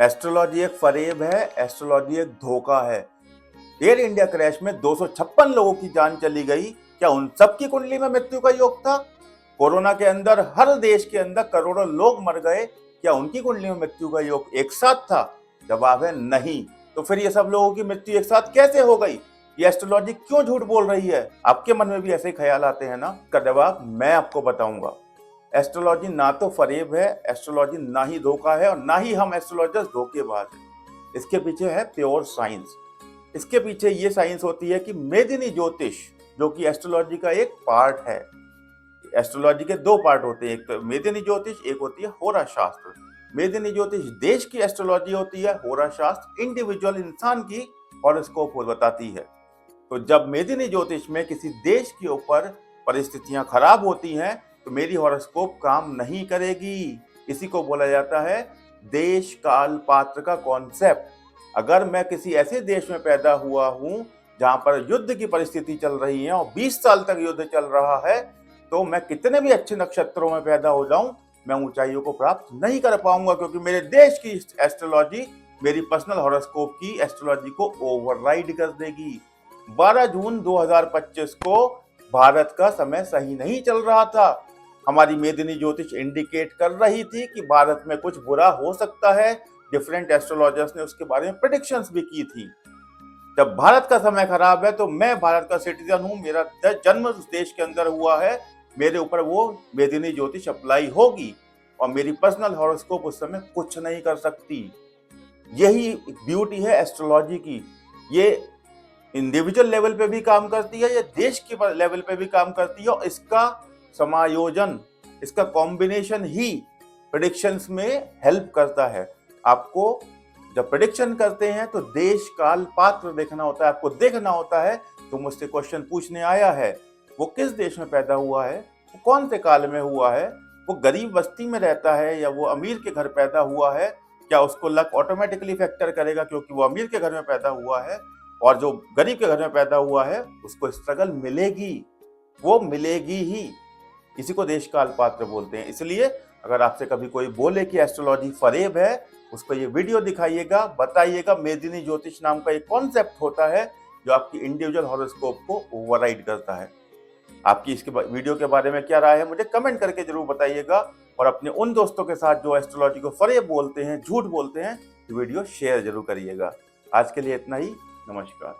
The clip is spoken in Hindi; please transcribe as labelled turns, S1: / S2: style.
S1: एस्ट्रोलॉजी एक फरेब है, एस्ट्रोलॉजी एक धोखा है। एयर इंडिया क्रैश में 256 लोगों की जान चली गई। क्या उन सब की कुंडली में मृत्यु का योग था? कोरोना के अंदर हर देश के अंदर करोड़ों लोग मर गए। क्या उनकी कुंडली में मृत्यु का योग एक साथ था? जवाब है नहीं। तो फिर ये सब लोगों की मृत्यु एक साथ कैसे हो गई? ये एस्ट्रोलॉजी क्यों झूठ बोल रही है? आपके मन में भी ऐसे ख्याल आते हैं ना? का जवाब मैं आपको बताऊंगा। एस्ट्रोलॉजी ना तो फरेब है, एस्ट्रोलॉजी ना ही धोखा है और ना ही हम एस्ट्रोलॉजर्स धोखेबाज हैं। इसके पीछे है प्योर साइंस। इसके पीछे ये साइंस होती है कि मेदिनी ज्योतिष, जो कि एस्ट्रोलॉजी का एक पार्ट है। एस्ट्रोलॉजी के दो पार्ट होते हैं, एक तो मेदिनी ज्योतिष, एक होती है होरा शास्त्र। मेदिनी ज्योतिष देश की एस्ट्रोलॉजी होती है, होरा शास्त्र इंडिविजुअल इंसान की हॉरोस्कोप बताती है। तो जब मेदिनी ज्योतिष में किसी देश के ऊपर परिस्थितियां खराब होती हैं तो मेरी हॉरोस्कोप काम नहीं करेगी। इसी को बोला जाता है देश काल पात्र का कॉन्सेप्ट। अगर मैं किसी ऐसे देश में पैदा हुआ हूं जहां पर युद्ध की परिस्थिति चल रही है और 20 साल तक युद्ध चल रहा है, तो मैं कितने भी अच्छे नक्षत्रों में पैदा हो जाऊं, मैं ऊंचाइयों को प्राप्त नहीं कर पाऊंगा, क्योंकि मेरे देश की एस्ट्रोलॉजी मेरी पर्सनल हॉरोस्कोप की एस्ट्रोलॉजी को ओवरराइड कर देगी। 12 जून 2025 को भारत का समय सही नहीं चल रहा था। हमारी मेदिनी ज्योतिष इंडिकेट कर रही थी कि भारत में कुछ बुरा हो सकता है। डिफरेंट एस्ट्रोलॉजर्स ने उसके बारे में प्रेडिक्शंस भी की थी। जब भारत का समय खराब है तो मैं भारत का सिटीजन हूं, मेरा जन्म उस देश के अंदर हुआ है, मेरे ऊपर वो मेदिनी ज्योतिष अप्लाई होगी और मेरी पर्सनल हॉरोस्कोप उस समय कुछ नहीं कर सकती। यही ब्यूटी है एस्ट्रोलॉजी की। ये इंडिविजुअल लेवल पे भी काम करती है, ये देश के लेवल पे भी काम करती है और इसका समायोजन, इसका कॉम्बिनेशन ही प्रेडिक्शंस में हेल्प करता है। आपको जब प्रेडिक्शन करते हैं तो देश काल पात्र देखना होता है, आपको देखना होता है तो मुझसे क्वेश्चन पूछने आया है, वो किस देश में पैदा हुआ है, वो कौन से काल में हुआ है, वो गरीब बस्ती में रहता है या वो अमीर के घर पैदा हुआ है, क्या उसको लक ऑटोमेटिकली फैक्टर करेगा क्योंकि वो अमीर के घर में पैदा हुआ है, और जो गरीब के घर में पैदा हुआ है उसको स्ट्रगल मिलेगी, वो मिलेगी ही। इसी को देश काल पात्र बोलते हैं। इसलिए अगर आपसे कभी कोई बोले कि एस्ट्रोलॉजी फरेब है, उसको ये वीडियो दिखाइएगा, बताइएगा मेदिनी ज्योतिष नाम का एक कॉन्सेप्ट होता है जो आपकी इंडिविजुअल हॉरोस्कोप को ओवरराइड करता है। आपकी इसके वीडियो के बारे में क्या राय है मुझे कमेंट करके जरूर बताइएगा, और अपने उन दोस्तों के साथ जो एस्ट्रोलॉजी को फरेब बोलते हैं, झूठ बोलते हैं, वीडियो शेयर जरूर करिएगा। आज के लिए इतना ही। नमस्कार।